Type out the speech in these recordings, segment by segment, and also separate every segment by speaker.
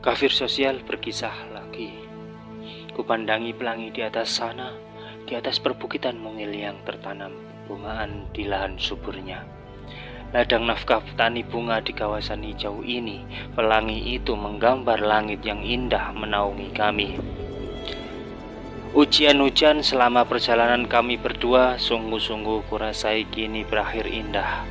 Speaker 1: Kafir sosial berkisah lagi. Kupandangi pelangi di atas sana, di atas perbukitan mungil yang tertanam bungaan di lahan suburnya. Ladang nafkah petani bunga di kawasan hijau ini, pelangi itu menggambar langit yang indah menaungi kami. Ujian-ujian selama perjalanan kami berdua sungguh-sungguh kurasai kini berakhir indah.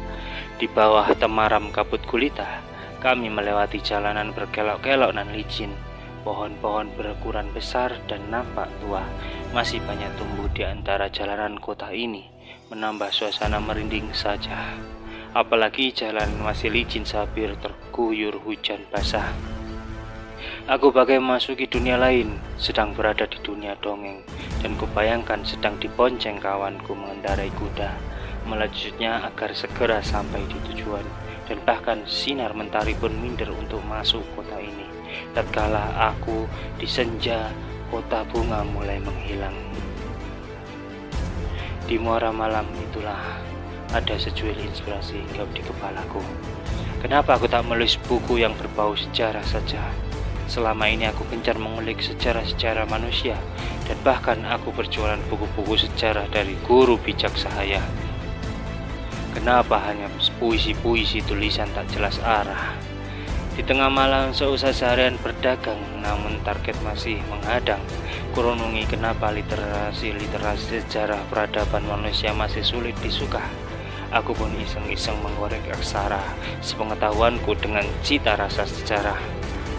Speaker 1: Di bawah temaram kabut gulita, kami melewati jalanan berkelok-kelok dan licin. Pohon-pohon berukuran besar dan nampak tua masih banyak tumbuh di antara jalanan kota ini, menambah suasana merinding saja. Apalagi jalan masih licin sabir terguyur hujan basah. Aku bagai memasuki dunia lain, sedang berada di dunia dongeng, dan kubayangkan sedang dibonceng kawanku mengendarai kuda, melejutnya agar segera sampai di tujuan, dan bahkan sinar mentari pun minder untuk masuk kota ini. Tatkala aku di senja, kota bunga mulai menghilang. Di muara malam itulah ada secuil inspirasi hinggap di kepalaku. Kenapa aku tak menulis buku yang berbau sejarah saja? Selama ini aku gencar mengulik sejarah-sejarah manusia, dan bahkan aku berjualan buku-buku sejarah dari guru bijak saya. Kenapa hanya puisi-puisi tulisan tak jelas arah? Di tengah malam seusai seharian berdagang, namun target masih menghadang. Kurenungi kenapa literasi sejarah peradaban manusia masih sulit disuka. Aku pun iseng-iseng menggorek aksara sepengetahuanku dengan cita rasa sejarah.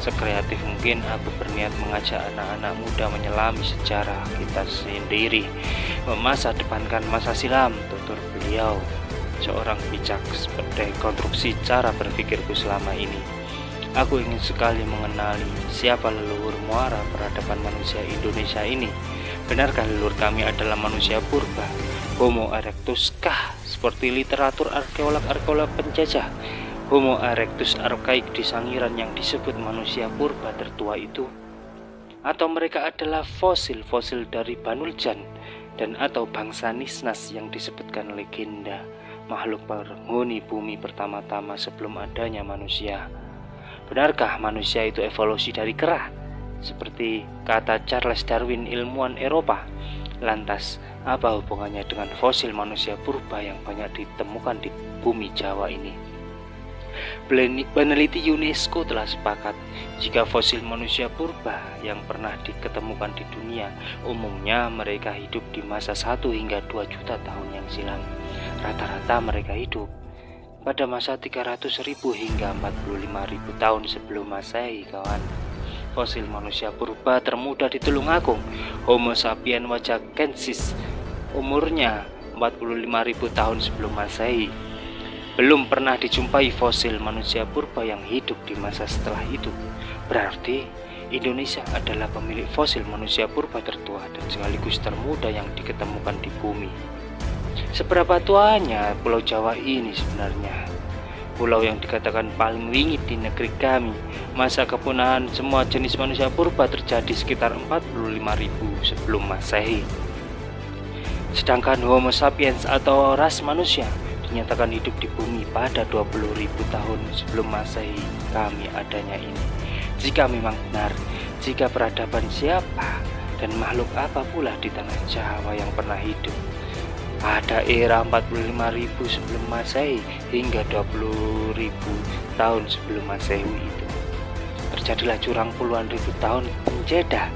Speaker 1: Sekreatif mungkin aku berniat mengajak anak-anak muda menyelami sejarah kita sendiri, memasa depankan masa silam, tutur beliau, seorang bijak sebagai konstruksi cara berpikirku selama ini. Aku ingin sekali mengenali siapa leluhur muara peradaban manusia Indonesia ini. Benarkah leluhur kami adalah manusia purba, Homo erectus kah, seperti literatur arkeolog penjajah? Homo erectus arkaik di Sangiran yang disebut manusia purba tertua itu? Atau mereka adalah fosil-fosil dari Banuljan dan atau bangsa Nisnas yang disebutkan legenda makhluk penghuni bumi pertama-tama sebelum adanya manusia? Benarkah manusia itu evolusi dari kera, seperti kata Charles Darwin ilmuwan Eropa? Lantas, apa hubungannya dengan fosil manusia purba yang banyak ditemukan di bumi Jawa ini? Peneliti UNESCO telah sepakat jika fosil manusia purba yang pernah diketemukan di dunia umumnya mereka hidup di masa 1 hingga 2 juta tahun yang silam. Rata-rata mereka hidup pada masa 300.000 hingga 45.000 tahun sebelum Masehi, kawan. Fosil manusia purba termuda di Tulungagung, Homo sapiens wajakensis, umurnya 45.000 tahun sebelum Masehi. Belum pernah dijumpai fosil manusia purba yang hidup di masa setelah itu. Berarti Indonesia adalah pemilik fosil manusia purba tertua dan sekaligus termuda yang diketemukan di bumi. Seberapa tuanya Pulau Jawa ini sebenarnya? Pulau yang dikatakan paling wingit di negeri kami. Masa kepunahan semua jenis manusia purba terjadi sekitar 45.000 sebelum Masehi. Sedangkan Homo sapiens atau ras manusia dinyatakan hidup di bumi pada 20.000 tahun sebelum Masehi kami adanya ini. Jika memang benar, jika peradaban siapa dan makhluk apa pula di tanah Jawa yang pernah hidup pada era 45.000 sebelum Masehi hingga 20.000 tahun sebelum Masehi itu? Terjadilah curang puluhan ribu tahun penjeda.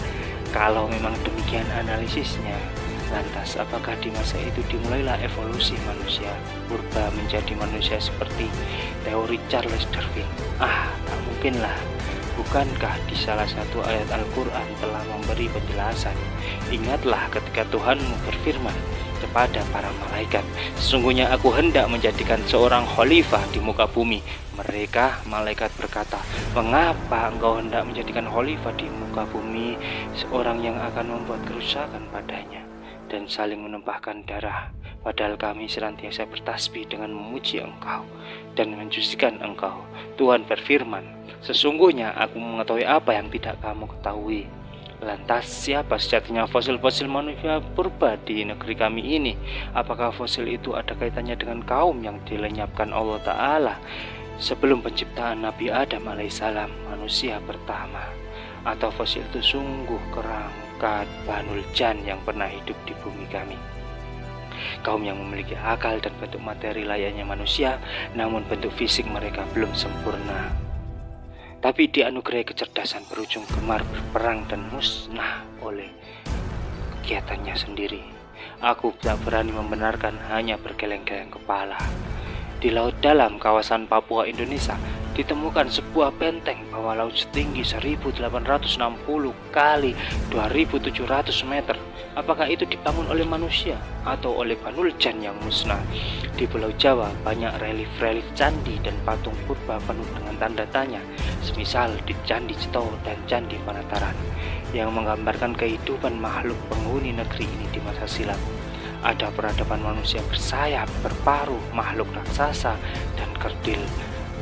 Speaker 1: Kalau memang demikian analisisnya, lantas apakah di masa itu dimulailah evolusi manusia purba menjadi manusia seperti teori Charles Darwin? Tak mungkinlah. Bukankah di salah satu ayat Al-Quran telah memberi penjelasan? Ingatlah ketika Tuhanmu berfirman kepada para malaikat, sesungguhnya aku hendak menjadikan seorang khalifah di muka bumi. Mereka malaikat berkata, mengapa engkau hendak menjadikan khalifah di muka bumi, seorang yang akan membuat kerusakan padanya dan saling menumpahkan darah? Padahal kami senantiasa bertasbih dengan memuji engkau dan mensucikan engkau. Tuhan berfirman, sesungguhnya aku mengetahui apa yang tidak kamu ketahui. Lantas siapa sejatinya fosil-fosil manusia purba di negeri kami ini? Apakah fosil itu ada kaitannya dengan kaum yang dilenyapkan Allah Ta'ala Sebelum penciptaan Nabi Adam alaihissalam, manusia pertama atau fosil itu sungguh kerangka Banul Jan yang pernah hidup di bumi kami. Kaum yang memiliki akal dan bentuk materi layaknya manusia, namun bentuk fisik mereka belum sempurna. Tapi dianugerahi kecerdasan berujung gemar berperang dan musnah oleh kegiatannya sendiri. Aku tak berani membenarkan, hanya bergeleng-geleng kepala. Di laut dalam kawasan Papua Indonesia ditemukan sebuah benteng bawah laut setinggi 1860 kali 2700 meter. Apakah itu dibangun oleh manusia atau oleh Banul Jan yang musnah? Di Pulau Jawa banyak relief-relief candi dan patung purba penuh dengan tanda tanya, semisal di Candi Ceto dan Candi Panataran, yang menggambarkan kehidupan makhluk penghuni negeri ini di masa silam. Ada peradaban manusia bersayap, berparuh, makhluk raksasa, dan kerdil,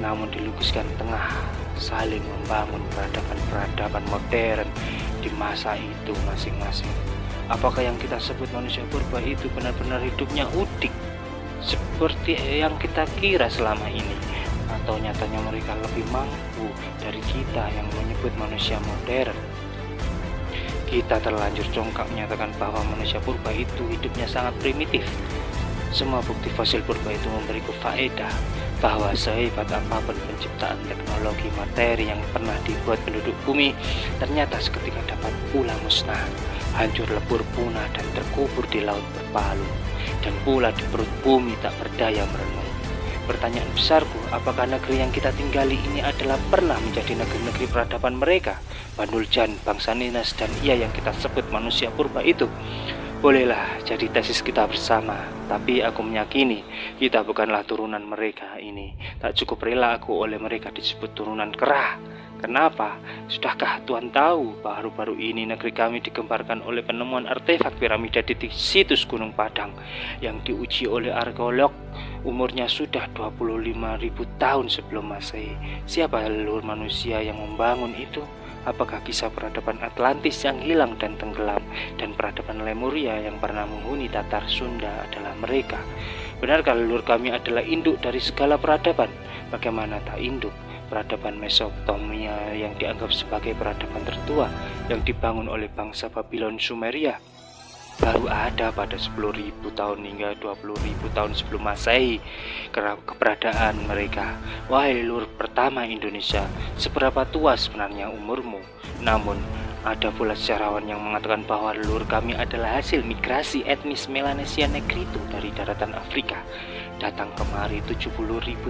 Speaker 1: namun dilukiskan tengah saling membangun peradaban-peradaban modern di masa itu masing-masing. Apakah yang kita sebut manusia purba itu benar-benar hidupnya udik seperti yang kita kira selama ini, atau nyatanya mereka lebih mampu dari kita yang menyebut manusia modern? Kita terlanjur congkak menyatakan bahwa manusia purba itu hidupnya sangat primitif. Semua bukti fosil purba itu memberiku faedah bahwa sehebat apapun penciptaan teknologi materi yang pernah dibuat penduduk bumi, ternyata seketika dapat pula musnah, hancur lebur punah dan terkubur di laut berpalu, dan pula di perut bumi tak berdaya merenung. Pertanyaan besarku, apakah negeri yang kita tinggali ini adalah pernah menjadi negeri-negeri peradaban mereka, Banul Jan, bangsa Ninas, dan ia yang kita sebut manusia purba itu? Bolehlah jadi tesis kita bersama, tapi aku meyakini kita bukanlah turunan mereka ini. Tak cukup rela aku oleh mereka disebut turunan kera. Kenapa? Sudahkah Tuhan tahu baru-baru ini negeri kami digemparkan oleh penemuan artefak piramida di situs Gunung Padang yang diuji oleh arkeolog, umurnya sudah 25.000 tahun sebelum Masehi. Siapa leluhur manusia yang membangun itu? Apakah kisah peradaban Atlantis yang hilang dan tenggelam dan peradaban Lemuria yang pernah menghuni Tatar Sunda adalah mereka? Benarkah leluhur kami adalah induk dari segala peradaban? Bagaimana tak induk peradaban Mesopotamia yang dianggap sebagai peradaban tertua yang dibangun oleh bangsa Babylon Sumeria? Baru ada pada 10.000 tahun hingga 20.000 tahun sebelum Masehi keberadaan mereka. Wahai leluhur pertama Indonesia, seberapa tua sebenarnya umurmu? Namun ada pula sejarawan yang mengatakan bahwa leluhur kami adalah hasil migrasi etnis Melanesia Negrito dari daratan Afrika, datang kemari 70.000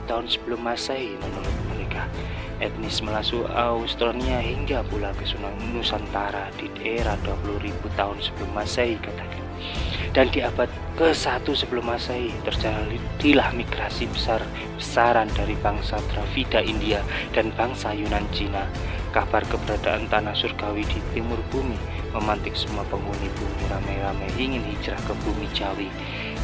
Speaker 1: tahun sebelum Masehi menurut mereka. Etnis Melasu Austronia hingga pula ke Nusantara di era 20.000 tahun sebelum Masehi katakan. Dan di abad ke-1 sebelum Masehi terjadilah migrasi besar-besaran dari bangsa Dravida India dan bangsa Yunan Cina. Kabar keberadaan tanah surgawi di timur bumi memantik semua penghuni bumi ramai-ramai ingin hijrah ke bumi Jawi.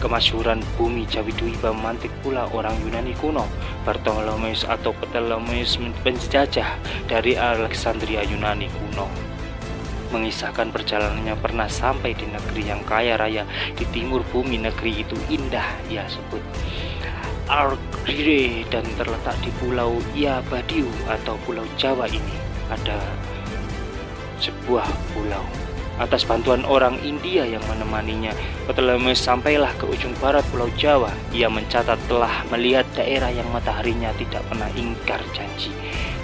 Speaker 1: Kemasyhuran bumi Jawi Dwipa memantik pula orang Yunani kuno, Bartolomeus atau Ptolemeus penjajah dari Alexandria Yunani kuno. Mengisahkan perjalanannya pernah sampai di negeri yang kaya raya di timur bumi. Negeri itu indah, ia sebut Argire, dan terletak di pulau Iabadiu atau pulau Jawa ini. Ada sebuah pulau. Atas bantuan orang India yang menemaninya, Ptolemeus sampailah ke ujung barat pulau Jawa. Ia mencatat telah melihat daerah yang mataharinya tidak pernah ingkar janji.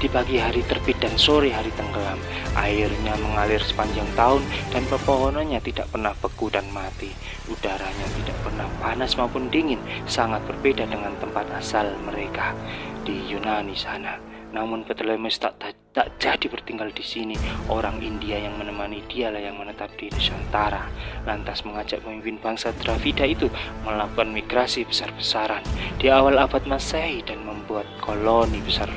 Speaker 1: Di pagi hari terbit dan sore hari tenggelam. Airnya mengalir sepanjang tahun dan pepohonannya tidak pernah beku dan mati. Udaranya tidak pernah panas maupun dingin, sangat berbeda dengan tempat asal mereka di Yunani sana. Namun Ptolemeus tak jadi bertinggal di sini. Orang India yang menemani dialah yang menetap di Nusantara, lantas mengajak pemimpin bangsa Dravida itu melakukan migrasi besar-besaran di awal abad Masehi dan membuat koloni besar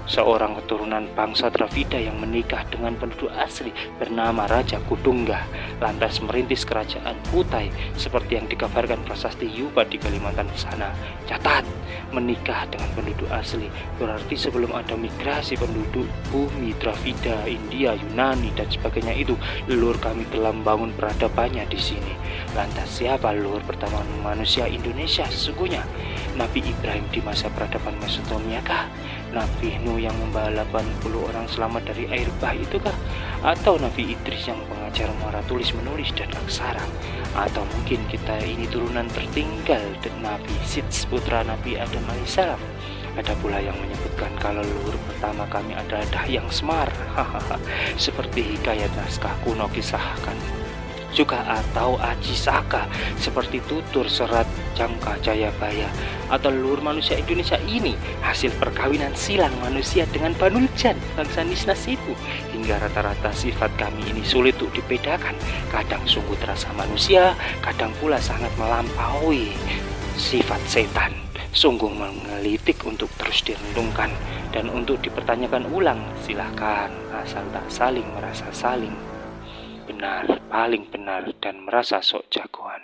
Speaker 1: seorang keturunan bangsa Dravida yang menikah dengan penduduk asli bernama Raja Kudungga, lantas merintis kerajaan Kutai seperti yang dikabarkan prasasti Yupa di Kalimantan sana. Catat, menikah dengan penduduk asli berarti sebelum ada migrasi penduduk bumi Dravida, India, Yunani dan sebagainya itu, leluhur kami telah membangun peradabannya di sini. Lantas siapa leluhur pertama manusia Indonesia sesungguhnya? Nabi Ibrahim di masa peradaban Mesopotamia kah? Nabi Nuh yang membawa 80 orang selamat dari air bah itu kah? Atau Nabi Idris yang pengajar muara tulis menulis dan aksara? Atau mungkin kita ini turunan tertinggal dari Nabi Sits putra Nabi Adam alaihissalam? Ada pula yang menyebutkan kalau leluhur pertama kami adalah Dahyang Semar, seperti hikayat naskah kuno kisahkan. Juga atau Aji Saka seperti tutur serat Jangka Jayabaya. Atau leluhur manusia Indonesia ini hasil perkawinan silang manusia dengan Banuljan, bangsa Nisnas itu. Hingga rata-rata sifat kami ini sulit untuk dibedakan. Kadang sungguh terasa manusia, kadang pula sangat melampaui sifat setan. Sungguh menggelitik untuk terus direnungkan dan untuk dipertanyakan ulang. Silahkan, asal tak saling merasa saling benar, paling benar dan merasa sok jagoan.